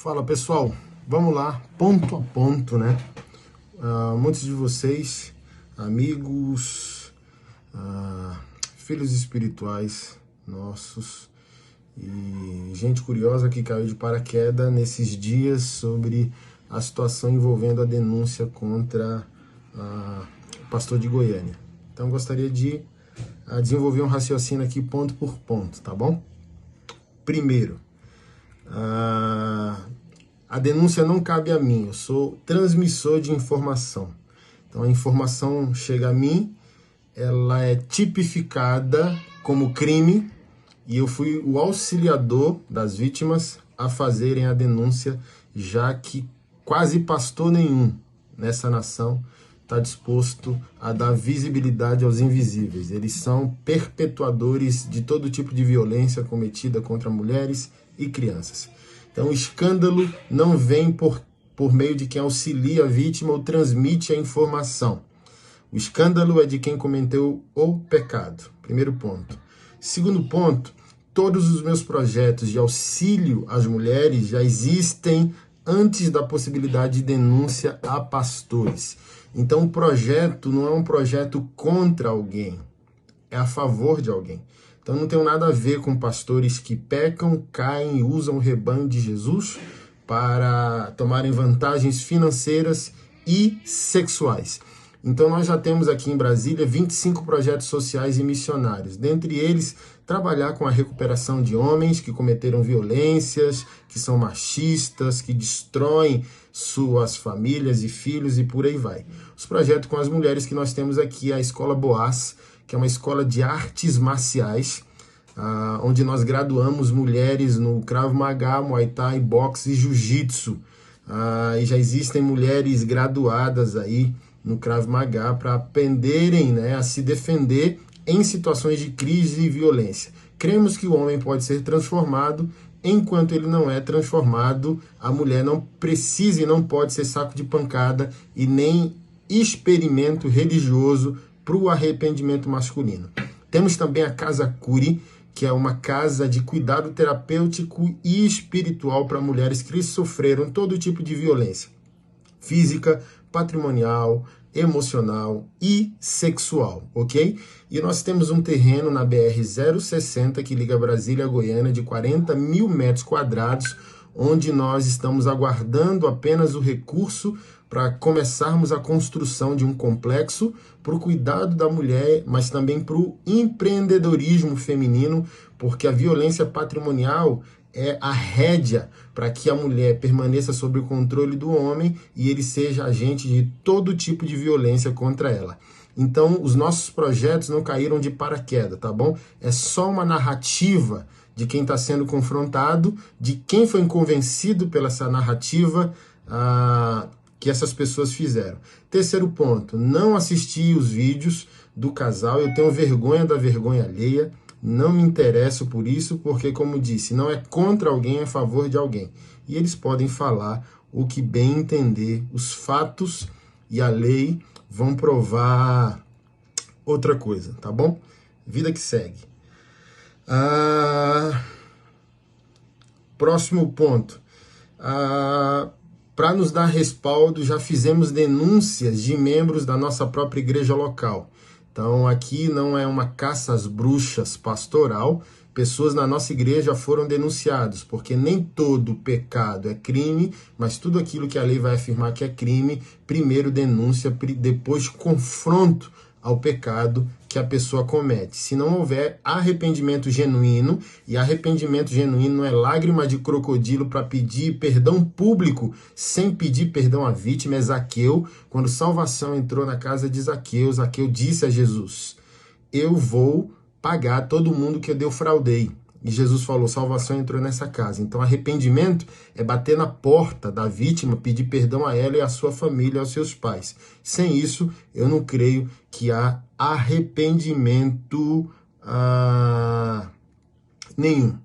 Fala pessoal, vamos lá, ponto a ponto, né? Muitos de vocês, amigos, filhos espirituais nossos e gente curiosa que caiu de paraquedas nesses dias sobre a situação envolvendo a denúncia contra o pastor de Goiânia. Então gostaria de desenvolver um raciocínio aqui ponto por ponto, tá bom? Primeiro, a denúncia não cabe a mim, eu sou transmissor de informação. Então a informação chega a mim, ela é tipificada como crime e eu fui o auxiliador das vítimas a fazerem a denúncia, já que quase pastor nenhum nessa nação está disposto a dar visibilidade aos invisíveis. Eles são perpetuadores de todo tipo de violência cometida contra mulheres e crianças. Então, o escândalo não vem por meio de quem auxilia a vítima ou transmite a informação. O escândalo é de quem cometeu o pecado. Primeiro ponto. Segundo ponto, todos os meus projetos de auxílio às mulheres já existem antes da possibilidade de denúncia a pastores. Então, o projeto não é um projeto contra alguém, é a favor de alguém. Então, não tem nada a ver com pastores que pecam, caem e usam o rebanho de Jesus para tomarem vantagens financeiras e sexuais. Então, nós já temos aqui em Brasília 25 projetos sociais e missionários. Dentre eles, trabalhar com a recuperação de homens que cometeram violências, que são machistas, que destroem suas famílias e filhos e por aí vai. Os projetos com as mulheres que nós temos aqui, a Escola Boaz, que é uma escola de artes marciais, onde nós graduamos mulheres no Krav Maga, Muay Thai, boxe e Jiu-Jitsu. E já existem mulheres graduadas aí no Krav Maga para aprenderem, né, a se defender em situações de crise e violência. Cremos que o homem pode ser transformado, enquanto ele não é transformado, a mulher não precisa e não pode ser saco de pancada e nem experimento religioso para o arrependimento masculino. Temos também a Casa Curi, que é uma casa de cuidado terapêutico e espiritual para mulheres que sofreram todo tipo de violência física, patrimonial, emocional e sexual, ok? E nós temos um terreno na BR-060 que liga Brasília a Goiânia de 40 mil metros quadrados, onde nós estamos aguardando apenas o recurso para começarmos a construção de um complexo para o cuidado da mulher, mas também para o empreendedorismo feminino, porque a violência patrimonial é a rédea para que a mulher permaneça sob o controle do homem e ele seja agente de todo tipo de violência contra ela. Então, os nossos projetos não caíram de paraquedas, tá bom? É só uma narrativa de quem está sendo confrontado, de quem foi convencido pela essa narrativa que essas pessoas fizeram. Terceiro ponto, não assisti os vídeos do casal, eu tenho vergonha da vergonha alheia, não me interesso por isso, porque, como disse, não é contra alguém, é a favor de alguém. E eles podem falar o que bem entender, os fatos e a lei vão provar outra coisa, tá bom? Vida que segue. Próximo ponto. Para nos dar respaldo, já fizemos denúncias de membros da nossa própria igreja local. Então, aqui não é uma caça às bruxas pastoral. Pessoas na nossa igreja foram denunciados, porque nem todo pecado é crime, mas tudo aquilo que a lei vai afirmar que é crime, primeiro denúncia, depois confronto ao pecado que a pessoa comete. Se não houver arrependimento genuíno, e arrependimento genuíno não é lágrima de crocodilo para pedir perdão público, sem pedir perdão à vítima, é Zaqueu. Quando salvação entrou na casa de Zaqueu, Zaqueu disse a Jesus, eu vou pagar todo mundo que eu defraudei. E Jesus falou, salvação entrou nessa casa. Então, arrependimento é bater na porta da vítima, pedir perdão a ela e à sua família, aos seus pais. Sem isso, eu não creio que há arrependimento nenhum.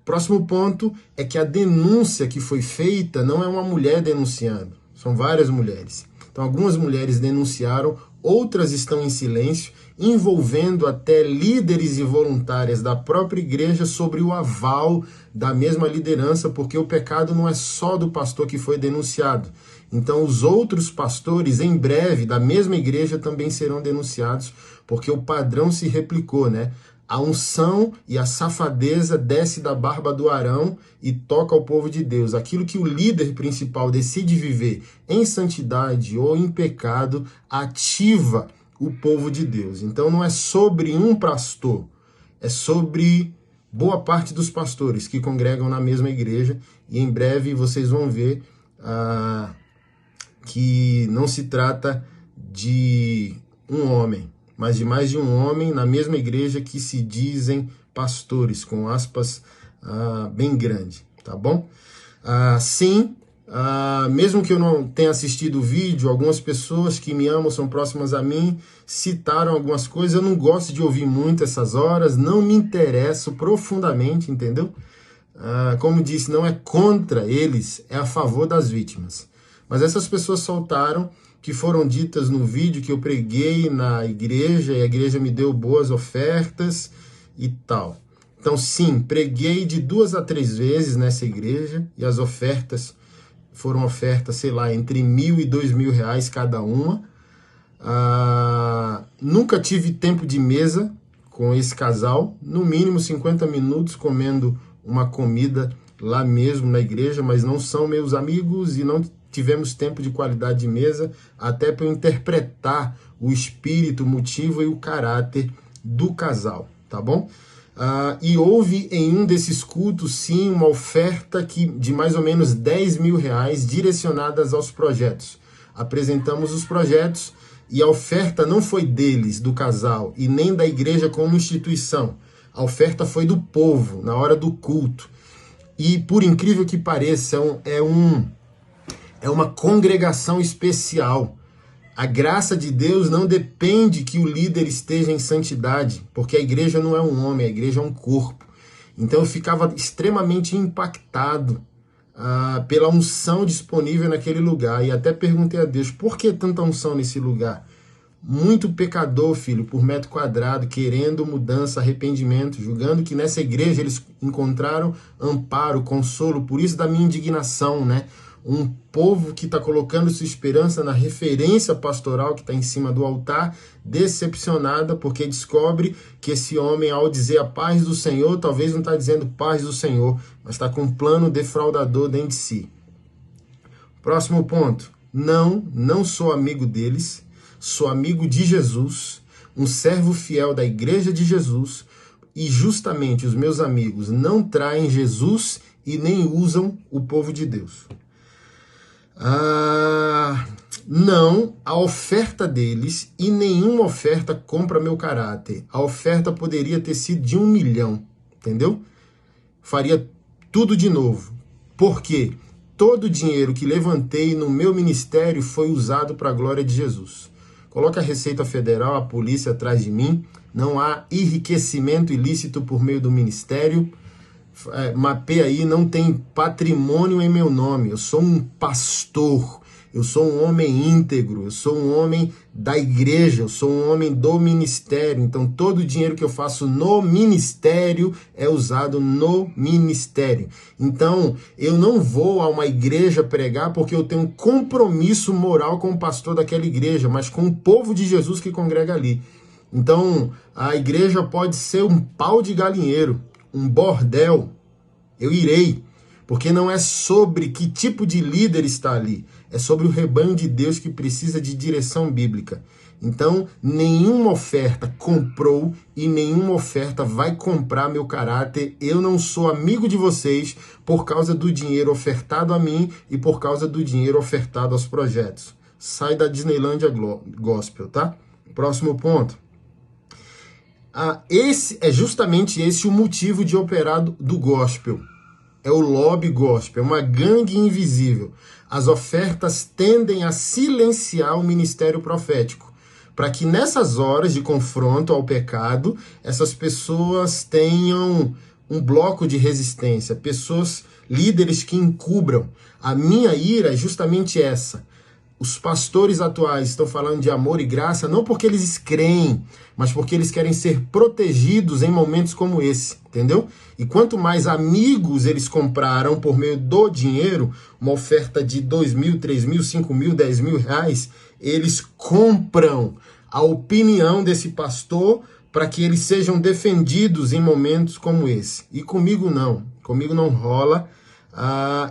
Próximo ponto é que a denúncia que foi feita não é uma mulher denunciando, são várias mulheres. Então, algumas mulheres denunciaram, outras estão em silêncio, envolvendo até líderes e voluntárias da própria igreja sobre o aval da mesma liderança, porque o pecado não é só do pastor que foi denunciado. Então os outros pastores, em breve, da mesma igreja, também serão denunciados, porque o padrão se replicou, né? A unção e a safadeza desce da barba do Arão e toca ao povo de Deus. Aquilo que o líder principal decide viver em santidade ou em pecado, ativa o povo de Deus. Então não é sobre um pastor, é sobre boa parte dos pastores que congregam na mesma igreja. E em breve vocês vão ver que não se trata de um homem, mas de mais de um homem na mesma igreja que se dizem pastores, com aspas bem grande, tá bom? Sim, mesmo que eu não tenha assistido o vídeo, algumas pessoas que me amam, são próximas a mim, citaram algumas coisas. Eu não gosto de ouvir muito essas horas, não me interesso profundamente, entendeu? Como disse, não é contra eles, é a favor das vítimas. Mas essas pessoas soltaram que foram ditas no vídeo que eu preguei na igreja, e a igreja me deu boas ofertas e tal. Então, sim, preguei de 2 a 3 vezes nessa igreja, e as ofertas foram ofertas, sei lá, entre R$1.000 e R$2.000 cada uma. Nunca tive tempo de mesa com esse casal, no mínimo 50 minutos comendo uma comida lá mesmo na igreja, mas não são meus amigos e não tivemos tempo de qualidade de mesa, até para eu interpretar o espírito, o motivo e o caráter do casal, tá bom? E houve em um desses cultos, sim, uma oferta de mais ou menos R$10.000 direcionadas aos projetos. Apresentamos os projetos e a oferta não foi deles, do casal, e nem da igreja como instituição. A oferta foi do povo, na hora do culto. E, por incrível que pareça, é uma congregação especial. A graça de Deus não depende que o líder esteja em santidade, porque a igreja não é um homem, a igreja é um corpo. Então eu ficava extremamente impactado pela unção disponível naquele lugar, e até perguntei a Deus, por que tanta unção nesse lugar? Muito pecador, filho, por metro quadrado, querendo mudança, arrependimento, julgando que nessa igreja eles encontraram amparo, consolo, por isso da minha indignação, né? Um povo que está colocando sua esperança na referência pastoral que está em cima do altar, decepcionada porque descobre que esse homem, ao dizer a paz do Senhor, talvez não está dizendo paz do Senhor, mas está com um plano defraudador dentro de si. Próximo ponto. Não sou amigo deles, sou amigo de Jesus, um servo fiel da igreja de Jesus, e justamente os meus amigos não traem Jesus e nem usam o povo de Deus. Não, a oferta deles e nenhuma oferta compra meu caráter. A oferta poderia ter sido de 1 milhão, entendeu? Faria tudo de novo. Por quê? Todo o dinheiro que levantei no meu ministério foi usado para a glória de Jesus. Coloca a Receita Federal, a polícia atrás de mim. Não há enriquecimento ilícito por meio do ministério. Mapeia aí, não tem patrimônio em meu nome. Eu sou um pastor, eu sou um homem íntegro, eu sou um homem da igreja, eu sou um homem do ministério. Então todo o dinheiro que eu faço no ministério é usado no ministério. Então eu não vou a uma igreja pregar porque eu tenho um compromisso moral com o pastor daquela igreja, mas com o povo de Jesus que congrega ali. Então a igreja pode ser um pau de galinheiro, um bordel, eu irei, porque não é sobre que tipo de líder está ali, é sobre o rebanho de Deus que precisa de direção bíblica. Então, nenhuma oferta comprou e nenhuma oferta vai comprar meu caráter. Eu não sou amigo de vocês por causa do dinheiro ofertado a mim e por causa do dinheiro ofertado aos projetos. Sai da Disneylandia Gospel, tá? Próximo ponto. Justamente esse o motivo de operar do gospel. É o lobby gospel, é uma gangue invisível. As ofertas tendem a silenciar o ministério profético, para que nessas horas de confronto ao pecado, essas pessoas tenham um bloco de resistência, pessoas, líderes que encubram. A minha ira é justamente essa. os pastores atuais estão falando de amor e graça não porque eles creem, mas porque eles querem ser protegidos em momentos como esse, entendeu? E quanto mais amigos eles compraram por meio do dinheiro, uma oferta de 2.000, 3.000, 5.000, 10.000 reais, eles compram a opinião desse pastor para que eles sejam defendidos em momentos como esse. E comigo não rola.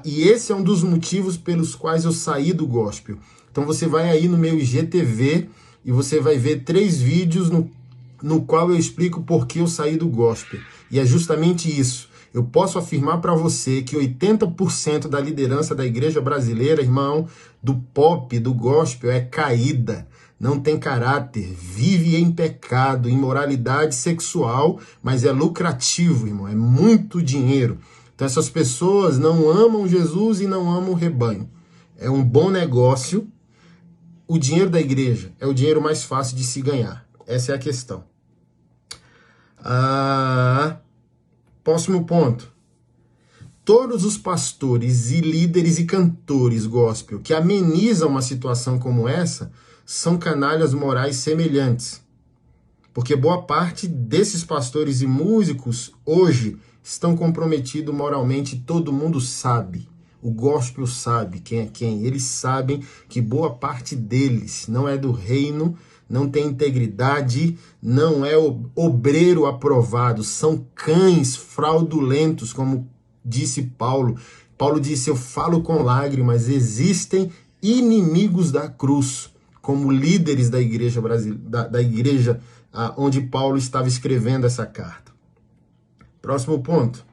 E esse é um dos motivos pelos quais eu saí do gospel. Então você vai aí no meu IGTV e você vai ver 3 vídeos no qual eu explico por que eu saí do gospel. E é justamente isso. Eu posso afirmar para você que 80% da liderança da igreja brasileira, irmão, do pop, do gospel, é caída. Não tem caráter, vive em pecado, imoralidade sexual, mas é lucrativo, irmão, é muito dinheiro. Então essas pessoas não amam Jesus e não amam o rebanho. É um bom negócio. O dinheiro da igreja é o dinheiro mais fácil de se ganhar. Essa é a questão. Próximo ponto. Todos os pastores e líderes e cantores gospel que amenizam uma situação como essa são canalhas morais semelhantes. Porque boa parte desses pastores e músicos hoje estão comprometidos moralmente, todo mundo sabe. O gospel sabe quem é quem. Eles sabem que boa parte deles não é do reino, não tem integridade, não é obreiro aprovado, são cães fraudulentos, como disse Paulo. Paulo disse, eu falo com lágrimas, existem inimigos da cruz, como líderes da igreja da igreja onde Paulo estava escrevendo essa carta. Próximo ponto.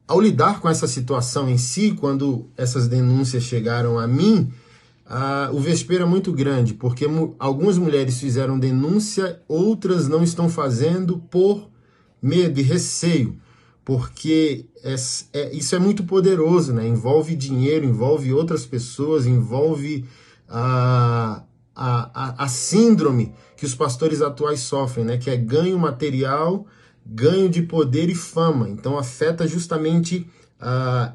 Ao lidar com essa situação em si, quando essas denúncias chegaram a mim, o vespeiro é muito grande, porque algumas mulheres fizeram denúncia, outras não estão fazendo por medo e receio, porque isso é muito poderoso, né? Envolve dinheiro, envolve outras pessoas, envolve a síndrome que os pastores atuais sofrem, né? Que é ganho material, ganho de poder e fama. Então afeta justamente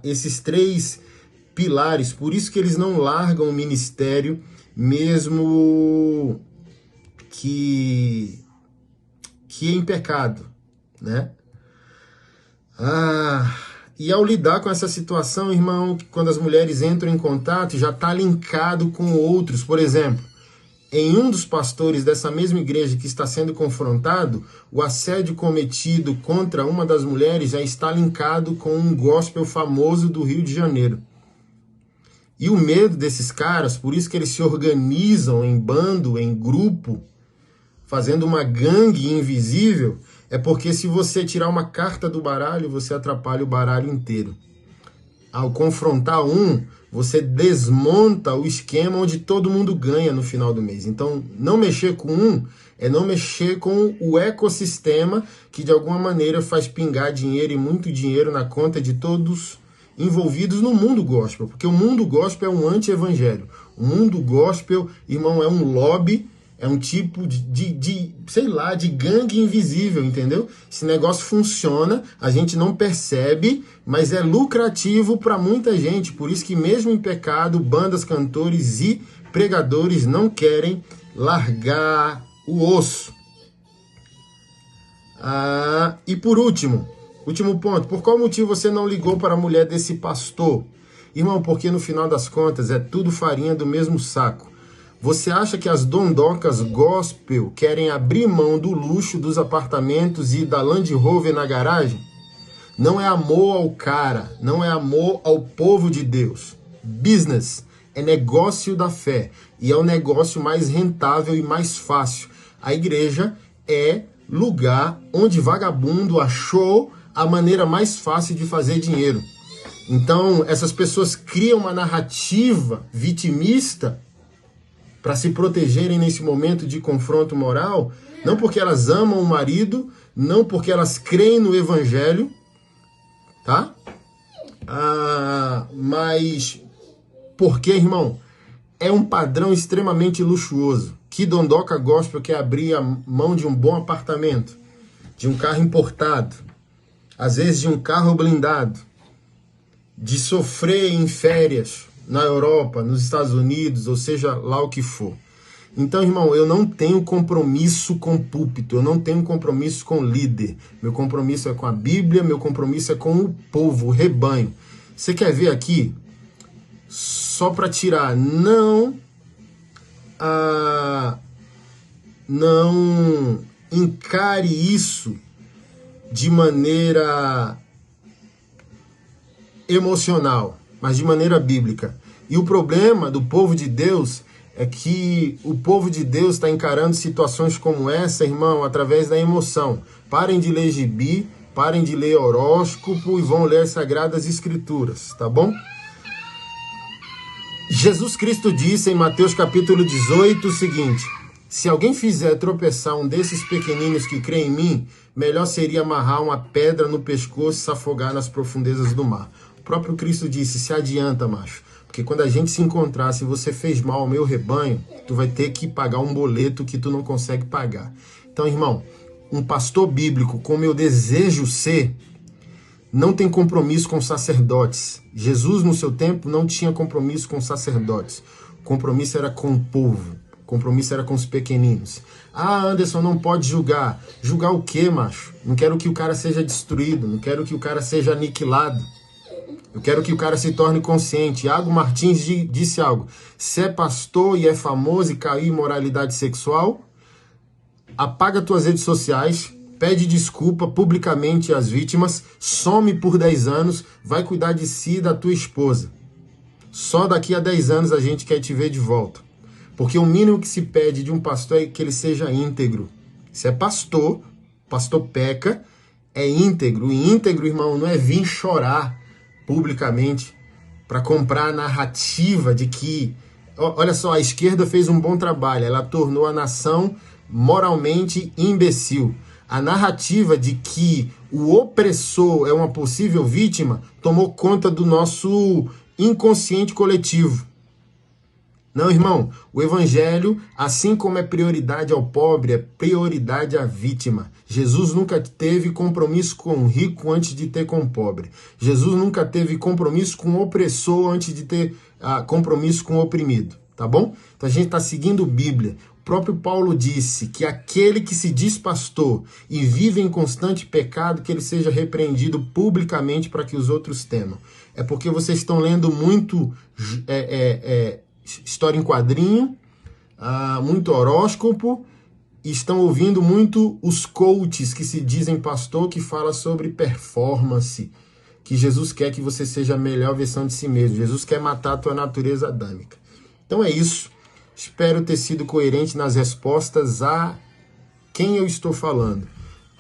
esses 3 pilares. Por isso que eles não largam o ministério, mesmo que é em pecado, né? E ao lidar com essa situação, irmão, quando as mulheres entram em contato, já está linkado com outros. Por exemplo, em um dos pastores dessa mesma igreja que está sendo confrontado, o assédio cometido contra uma das mulheres já está linkado com um gospel famoso do Rio de Janeiro. E o medo desses caras, por isso que eles se organizam em bando, em grupo, fazendo uma gangue invisível, é porque se você tirar uma carta do baralho, você atrapalha o baralho inteiro. Ao confrontar você desmonta o esquema onde todo mundo ganha no final do mês. Então, não mexer com é não mexer com o ecossistema que de alguma maneira faz pingar dinheiro e muito dinheiro na conta de todos envolvidos no mundo gospel. Porque o mundo gospel é um anti-evangelho. O mundo gospel, irmão, é um lobby, é um tipo de gangue invisível, entendeu? Esse negócio funciona, a gente não percebe, mas é lucrativo para muita gente. Por isso que mesmo em pecado, bandas, cantores e pregadores não querem largar o osso. E por último ponto, por qual motivo você não ligou para a mulher desse pastor? Irmão, porque no final das contas é tudo farinha do mesmo saco. Você acha que as dondocas gospel querem abrir mão do luxo dos apartamentos e da Land Rover na garagem? Não é amor ao cara, não é amor ao povo de Deus. Business é negócio da fé e é o negócio mais rentável e mais fácil. A igreja é lugar onde vagabundo achou a maneira mais fácil de fazer dinheiro. Então, essas pessoas criam uma narrativa vitimista para se protegerem nesse momento de confronto moral, não porque elas amam o marido, não porque elas creem no evangelho, tá? Mas porque, irmão, é um padrão extremamente luxuoso. Que dondoca gospel quer abrir a mão de um bom apartamento, de um carro importado? às vezes de um carro blindado, de sofrer em férias na Europa, nos Estados Unidos, ou seja lá o que for. Então, irmão, eu não tenho compromisso com púlpito, eu não tenho compromisso com líder. Meu compromisso é com a Bíblia, meu compromisso é com o povo, o rebanho. Você quer ver aqui? Só para tirar, não encare isso de maneira emocional, mas de maneira bíblica. E o problema do povo de Deus é que o povo de Deus está encarando situações como essa, irmão, através da emoção. Parem de ler gibi, parem de ler horóscopo e vão ler as Sagradas Escrituras, tá bom? Jesus Cristo disse em Mateus capítulo 18 o seguinte: se alguém fizer tropeçar um desses pequeninos que crê em mim, melhor seria amarrar uma pedra no pescoço e se afogar nas profundezas do mar. O próprio Cristo disse: se adianta, macho, porque quando a gente se encontrar, se você fez mal ao meu rebanho, tu vai ter que pagar um boleto que tu não consegue pagar. Então, irmão, um pastor bíblico, como eu desejo ser, não tem compromisso com sacerdotes. Jesus, no seu tempo, não tinha compromisso com sacerdotes. O compromisso era com o povo. O compromisso era com os pequeninos. Ah, Anderson, não pode julgar. Julgar o quê, macho? Não quero que o cara seja destruído. Não quero que o cara seja aniquilado. Eu quero que o cara se torne consciente. Iago Martins disse algo: se é pastor e é famoso e caiu em moralidade sexual, apaga tuas redes sociais, pede desculpa publicamente às vítimas, some por 10 anos, vai cuidar de si e da tua esposa. Só daqui a 10 anos a gente quer te ver de volta. Porque o mínimo que se pede de um pastor é que ele seja íntegro. Se é pastor, pastor peca, é íntegro. E íntegro, irmão, não é vir chorar publicamente para comprar a narrativa de que, olha só, a esquerda fez um bom trabalho, ela tornou a nação moralmente imbecil. A narrativa de que o opressor é uma possível vítima tomou conta do nosso inconsciente coletivo. Não, irmão, o evangelho, assim como é prioridade ao pobre, é prioridade à vítima. Jesus nunca teve compromisso com o rico antes de ter com o pobre. Jesus nunca teve compromisso com o opressor antes de ter compromisso com o oprimido, tá bom? Então a gente está seguindo Bíblia. O próprio Paulo disse que aquele que se diz pastor e vive em constante pecado, que ele seja repreendido publicamente para que os outros temam. É porque vocês estão lendo muito história em quadrinho, muito horóscopo, e estão ouvindo muito os coaches que se dizem pastor, que fala sobre performance, que Jesus quer que você seja a melhor versão de si mesmo. Jesus quer matar a tua natureza adâmica. Então é isso. Espero ter sido coerente nas respostas a quem eu estou falando.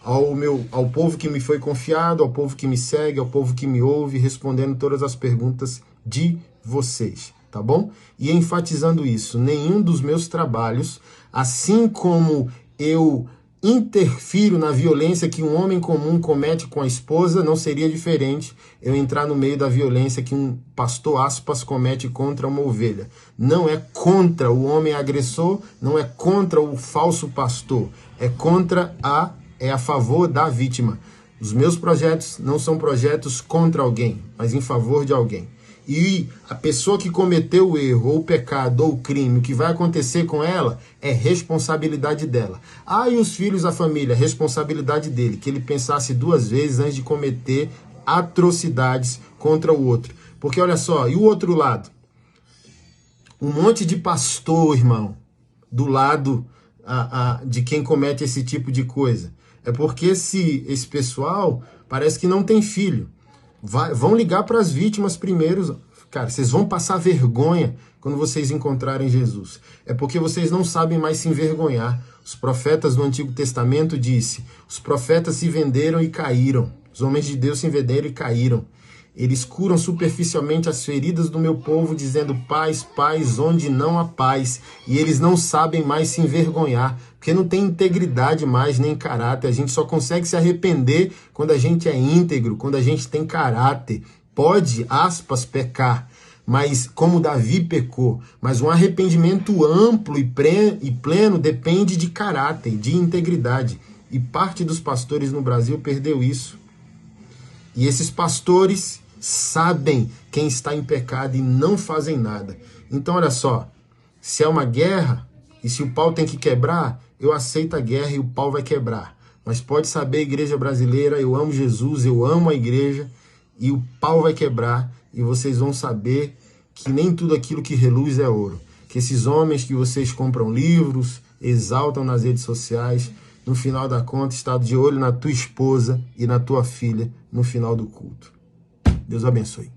Ao povo que me foi confiado, ao povo que me segue, ao povo que me ouve, respondendo todas as perguntas de vocês. Tá bom? E enfatizando isso, nenhum dos meus trabalhos, assim como eu interfiro na violência que um homem comum comete com a esposa, não seria diferente eu entrar no meio da violência que um pastor, aspas, comete contra uma ovelha. Não é contra o homem agressor, não é contra o falso pastor, é a favor da vítima. Os meus projetos não são projetos contra alguém, mas em favor de alguém. E a pessoa que cometeu o erro, ou o pecado, ou o crime, o que vai acontecer com ela é responsabilidade dela. E os filhos, a família, responsabilidade dele, que ele pensasse 2 vezes antes de cometer atrocidades contra o outro. Porque olha só, e o outro lado? Um monte de pastor, irmão, do lado de quem comete esse tipo de coisa. É porque esse pessoal parece que não tem filho. Vão ligar para as vítimas primeiro. Cara, vocês vão passar vergonha quando vocês encontrarem Jesus. É porque vocês não sabem mais se envergonhar. Os profetas do Antigo Testamento disse: os profetas se venderam e caíram. Os homens de Deus se venderam e caíram. Eles curam superficialmente as feridas do meu povo, dizendo paz, paz, onde não há paz. E eles não sabem mais se envergonhar, porque não tem integridade mais, nem caráter. A gente só consegue se arrepender quando a gente é íntegro, quando a gente tem caráter. Pode, aspas, pecar, mas como Davi pecou. Mas um arrependimento amplo e pleno depende de caráter, de integridade. E parte dos pastores no Brasil perdeu isso. E esses pastores sabem quem está em pecado e não fazem nada. Então, olha só, se é uma guerra e se o pau tem que quebrar, eu aceito a guerra e o pau vai quebrar. Mas pode saber, igreja brasileira, eu amo Jesus, eu amo a igreja e o pau vai quebrar e vocês vão saber que nem tudo aquilo que reluz é ouro. Que esses homens que vocês compram livros, exaltam nas redes sociais, no final da conta, está de olho na tua esposa e na tua filha no final do culto. Deus abençoe.